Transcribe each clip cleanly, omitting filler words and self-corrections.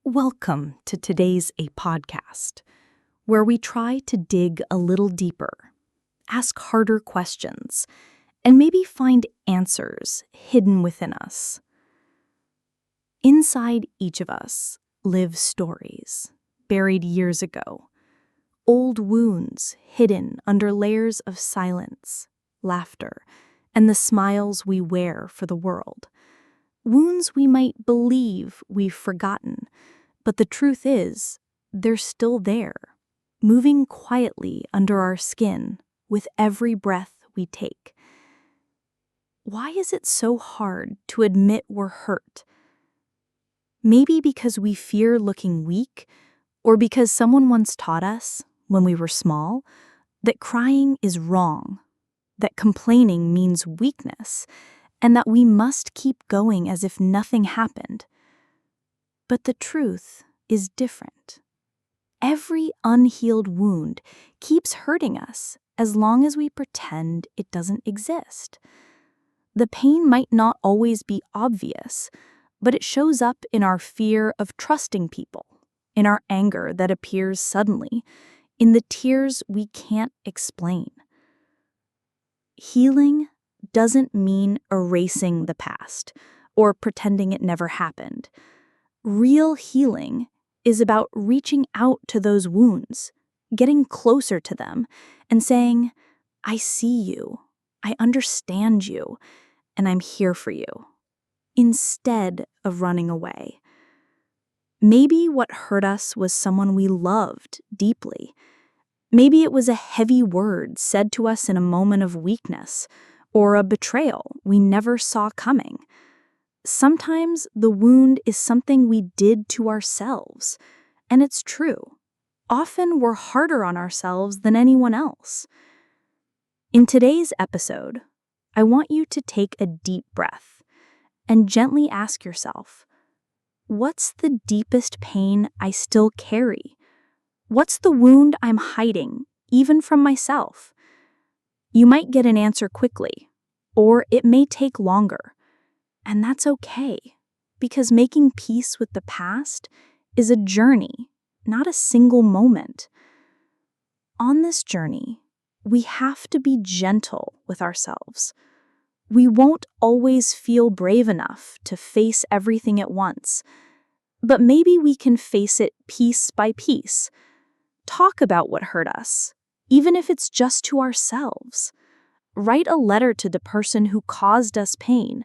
Welcome to today's A Podcast, where we try to dig a little deeper, ask harder questions, and maybe find answers hidden within us. Inside each of us live stories buried years ago, old wounds hidden under layers of silence, laughter, and the smiles we wear for the world. Wounds we might believe we've forgotten, but the truth is, they're still there, moving quietly under our skin with every breath we take. Why is it so hard to admit we're hurt? Maybe because we fear looking weak, or because someone once taught us, when we were small, that crying is wrong, that complaining means weakness, and that we must keep going as if nothing happened. But the truth is different. Every unhealed wound keeps hurting us as long as we pretend it doesn't exist. The pain might not always be obvious, but it shows up in our fear of trusting people, in our anger that appears suddenly, in the tears we can't explain. Healing doesn't mean erasing the past or pretending it never happened. Real healing is about reaching out to those wounds, getting closer to them, and saying, I see you, I understand you, and I'm here for you, instead of running away. Maybe what hurt us was someone we loved deeply. Maybe it was a heavy word said to us in a moment of weakness, or a betrayal we never saw coming. Sometimes the wound is something we did to ourselves, and it's true. Often we're harder on ourselves than anyone else. In today's episode, I want you to take a deep breath and gently ask yourself, what's the deepest pain I still carry? What's the wound I'm hiding, even from myself? You might get an answer quickly, or it may take longer. And that's okay, because making peace with the past is a journey, not a single moment. On this journey, we have to be gentle with ourselves. We won't always feel brave enough to face everything at once, but maybe we can face it piece by piece. Talk about what hurt us, even if it's just to ourselves. Write a letter to the person who caused us pain,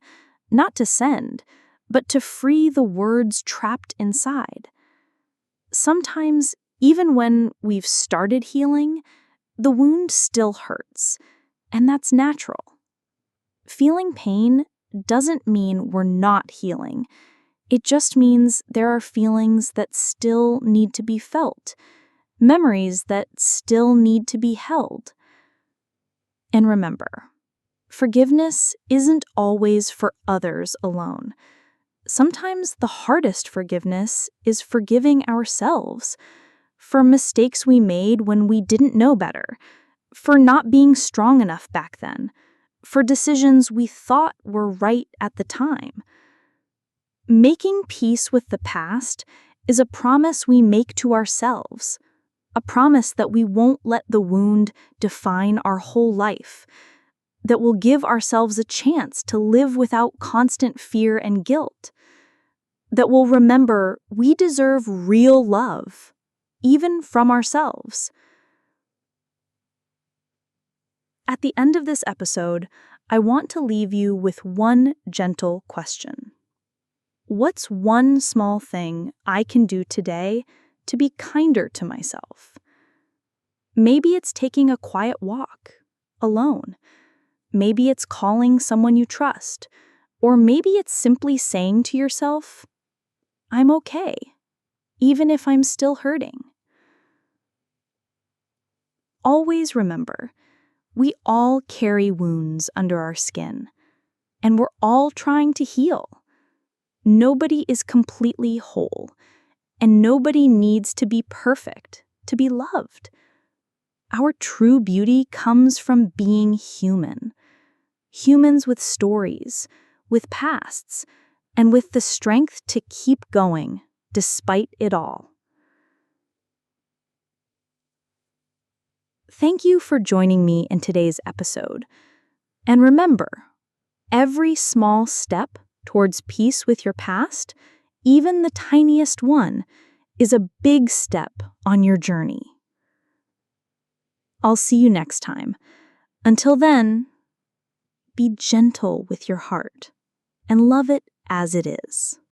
not to send, but to free the words trapped inside. Sometimes, even when we've started healing, the wound still hurts, and that's natural. Feeling pain doesn't mean we're not healing. It just means there are feelings that still need to be felt, memories that still need to be held. And remember, forgiveness isn't always for others alone. Sometimes the hardest forgiveness is forgiving ourselves for mistakes we made when we didn't know better, for not being strong enough back then, for decisions we thought were right at the time. Making peace with the past is a promise we make to ourselves, a promise that we won't let the wound define our whole life, that we'll give ourselves a chance to live without constant fear and guilt, that we'll remember we deserve real love, even from ourselves. At the end of this episode, I want to leave you with one gentle question. What's one small thing I can do today to be kinder to myself? Maybe it's taking a quiet walk, alone. Maybe it's calling someone you trust, or maybe it's simply saying to yourself, I'm okay, even if I'm still hurting. Always remember, we all carry wounds under our skin, and we're all trying to heal. Nobody is completely whole, and nobody needs to be perfect to be loved. Our true beauty comes from being human. Humans with stories, with pasts, and with the strength to keep going despite it all. Thank you for joining me in today's episode. And remember, every small step towards peace with your past, even the tiniest one, is a big step on your journey. I'll see you next time. Until then, be gentle with your heart and love it as it is.